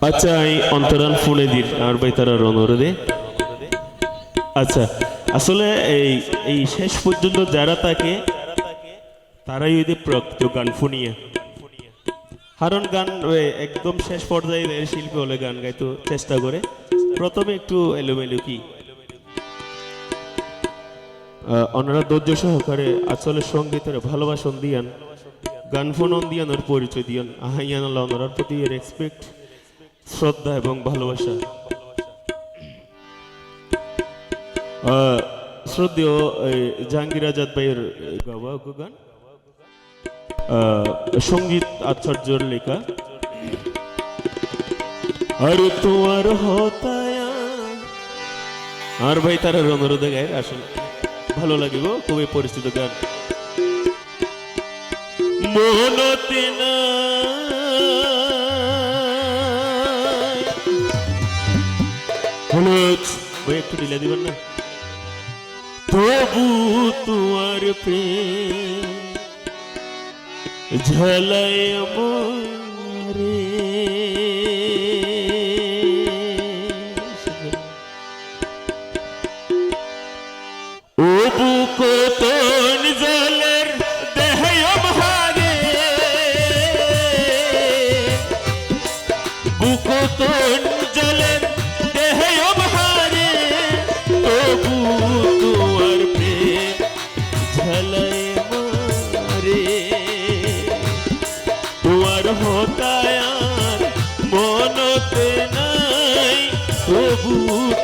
আচ্ছা এই অন্তরাল ফোনে দিন আর ভাই তারা অনুরোধে। আচ্ছা আসলে এই এই শেষ পর্যন্ত যারা থাকে তারাই ওই যে প্রকৃত গান শুনিয়ে কারণ গান একদম শেষ পর্যায়ে শিল্পী হলে গান গাইতে চেষ্টা করে প্রথমে একটু এলোমেলো কি ওনারা ধৈর্য সহকারে আসলে সঙ্গীতের ভালোবাসন দিয়ান গান ফোনন দিয়ান ওর পরিচয় দিয়ান আহাইয়ান আল্লাহ ওনার প্রতি রেসপেক্ট শ্রদ্ধা এবং ভালোবাসা। শ্রদ্ধেয় জাহাঙ্গীর আজাদ ভাইয়ের গাওয়া গান সঙ্গীত আচার্যর লেখা আর তোমার হতায়া আর ভাই তারা অনুরোধে গায়ে আসলে ভালো লাগিব খুবই পরিচিত গান মনতে না ভাই একটু ঢিলে দিবেন না তবু তোমার প্রেম ঝালায় আমারে ও বুক তোন জলের দেহে আমারে বুক তোন জলের দেহে আমারে তবু তোমার প্রেম ঝালায় আমারে তোমার হতায়ার মনতে নাই তবু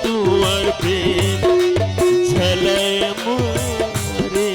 তোমার প্রেম ঝালায় আমারে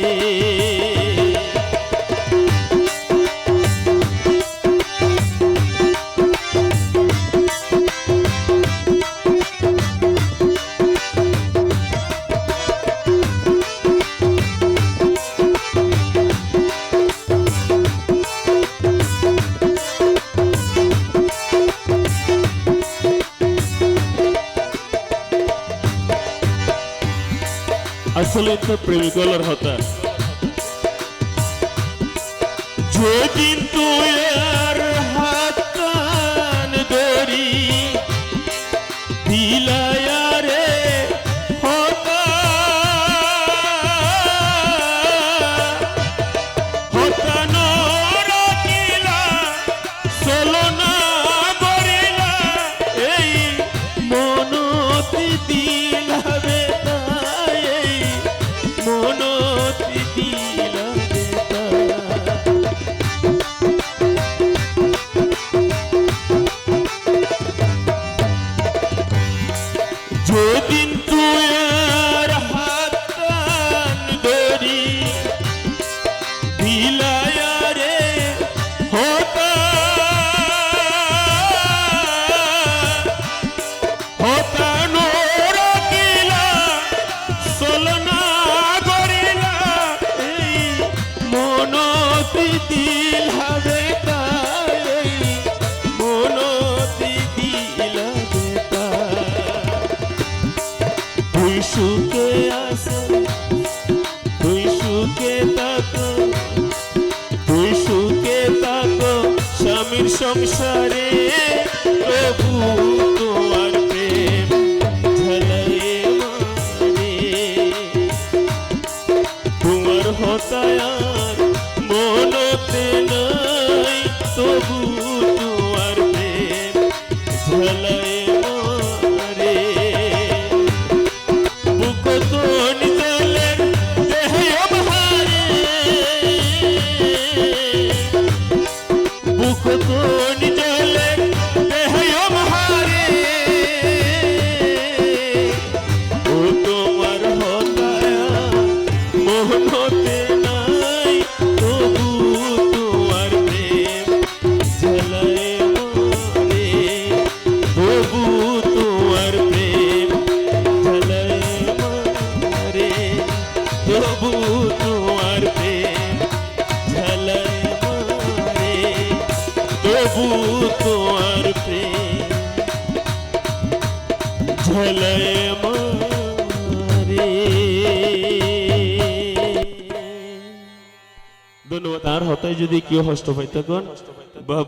আসলে তো প্রেমিকলার হতা যেদিন তুই আর হাত কান ধরি দিলায়া রে হতা হতা নরকিলা চলনা করিলা এই মনতি দিলা বেতা মনতি দিলা বেতা যেদিন তুই আর হাত কান ধরি দিলায়া রে হতা হতা নরকিলা চলনা করিলা এই মনতি দিলা বেতা এই মনতি দিলা বেতা তুই সুখে আসো তুই সুখে থাকো তুই সুখে থাকো স্বামীর সংসারে প্রভু তোমার প্রেম ঝালায় মারে তোমার হতায়ার মনতে নাই তবু তোমার প্রেম ঝালায় মারে বুক তোন জলের দেহে আমারে বুক তোন জলের তার হতে যদি কেউ হস্ত পাইতে কোন